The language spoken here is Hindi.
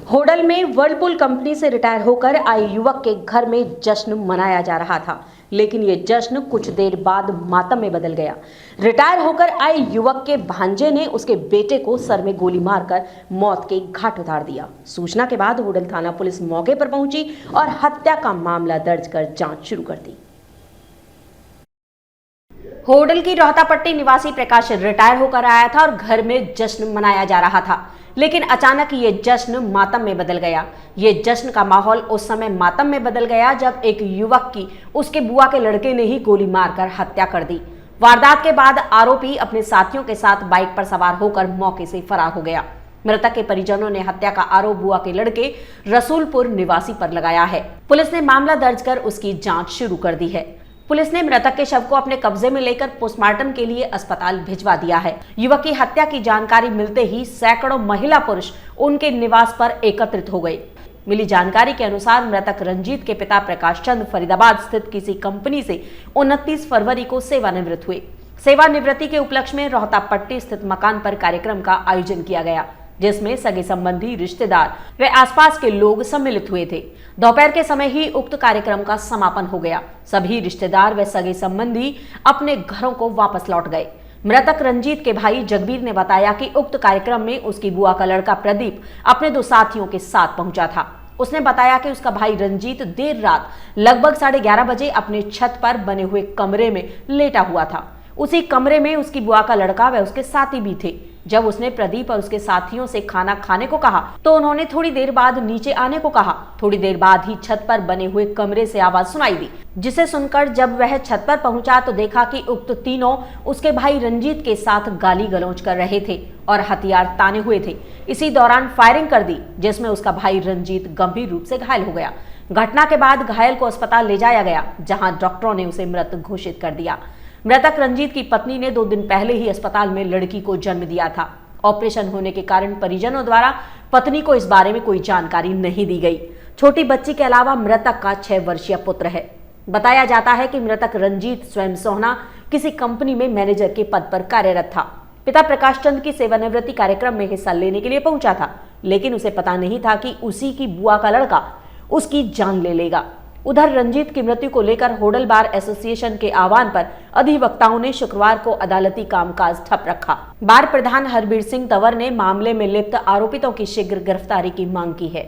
होडल में वर्लपूल कंपनी से रिटायर होकर आए युवक के घर में जश्न मनाया जा रहा था, लेकिन ये जश्न कुछ देर बाद मातम में बदल गया। रिटायर होकर आए युवक के भांजे ने उसके बेटे को सर में गोली मारकर मौत के घाट उतार दिया। सूचना के बाद होडल थाना पुलिस मौके पर पहुंची और हत्या का मामला दर्ज कर जांच शुरू कर दी। होडल की रोहतापट्टी निवासी प्रकाश रिटायर होकर आया था और घर में जश्न मनाया जा रहा था, लेकिन अचानक ये जश्न मातम में बदल गया। ये जश्न का माहौल उस समय मातम में बदल गया जब एक युवक की उसके बुआ के लड़के ने ही गोली मारकर हत्या कर दी। वारदात के बाद आरोपी अपने साथियों के साथ बाइक पर सवार होकर मौके से फरार हो गया। मृतक के परिजनों ने हत्या का आरोप बुआ के लड़के रसूलपुर निवासी पर लगाया है। पुलिस ने मामला दर्ज कर उसकी जांच शुरू कर दी है। पुलिस ने मृतक के शव को अपने कब्जे में लेकर पोस्टमार्टम के लिए अस्पताल भिजवा दिया है। युवक की हत्या की जानकारी मिलते ही सैकड़ों महिला पुरुष उनके निवास पर एकत्रित हो गए। मिली जानकारी के अनुसार मृतक रंजीत के पिता प्रकाश चंद फरीदाबाद स्थित किसी कंपनी से 29 फरवरी को सेवानिवृत्त हुए। सेवानिवृत्ति के उपलक्ष्य में रोहतापट्टी स्थित मकान पर कार्यक्रम का आयोजन किया गया, जिसमें सगे संबंधी, रिश्तेदार व आसपास के लोग सम्मिलित हुए थे। दोपहर के समय ही उक्त कार्यक्रम का समापन हो गया। सभी रिश्तेदार व सगे संबंधी अपने घरों को वापस लौट गए। मृतक रंजीत के भाई जगबीर ने बताया कि उक्त कार्यक्रम में उसकी बुआ का लड़का प्रदीप अपने 2 साथियों के साथ पहुंचा था। उसने बताया कि उसका भाई रंजीत देर रात लगभग 11:30 बजे अपने छत पर बने हुए कमरे में लेटा हुआ था। उसी कमरे में उसकी बुआ का लड़का व उसके साथी भी थे। जब उसने प्रदीप और उसके साथियों से खाना खाने को कहा तो उन्होंने थोड़ी देर बाद नीचे आने को कहा। थोड़ी देर बाद ही छत पर बने हुए कमरे से आवाज सुनाई दी, जिसे सुनकर जब वह छत पर पहुंचा तो देखा कि उक्त तीनों उसके भाई रंजीत के साथ गाली गलौज कर रहे थे और हथियार ताने हुए थे। इसी दौरान फायरिंग कर दी, जिसमें उसका भाई रंजीत गंभीर रूप से घायल हो गया। घटना के बाद घायल को अस्पताल ले जाया गया, जहाँ डॉक्टरों ने उसे मृत घोषित कर दिया। मृतक रंजीत की पत्नी ने 2 दिन पहले ही अस्पताल में लड़की को जन्म दिया था। ऑपरेशन होने के कारण परिजनों द्वारा पत्नी को इस बारे में कोई जानकारी नहीं दी गई। छोटी बच्ची के अलावा मृतक का 6 वर्षीय पुत्र है। बताया जाता है कि मृतक रंजीत स्वयं सोहना किसी कंपनी में मैनेजर के पद पर कार्यरत था। पिता प्रकाश चंद की सेवानिवृत्ति कार्यक्रम में हिस्सा लेने के लिए पहुंचा था, लेकिन उसे पता नहीं था कि उसी की बुआ का लड़का उसकी जान ले लेगा। उधर रंजीत की मृत्यु को लेकर होडल बार एसोसिएशन के आह्वान पर अधिवक्ताओं ने शुक्रवार को अदालती कामकाज ठप रखा। बार प्रधान हरबीर सिंह तंवर ने मामले में लिप्त आरोपितों की शीघ्र गिरफ्तारी की मांग की है।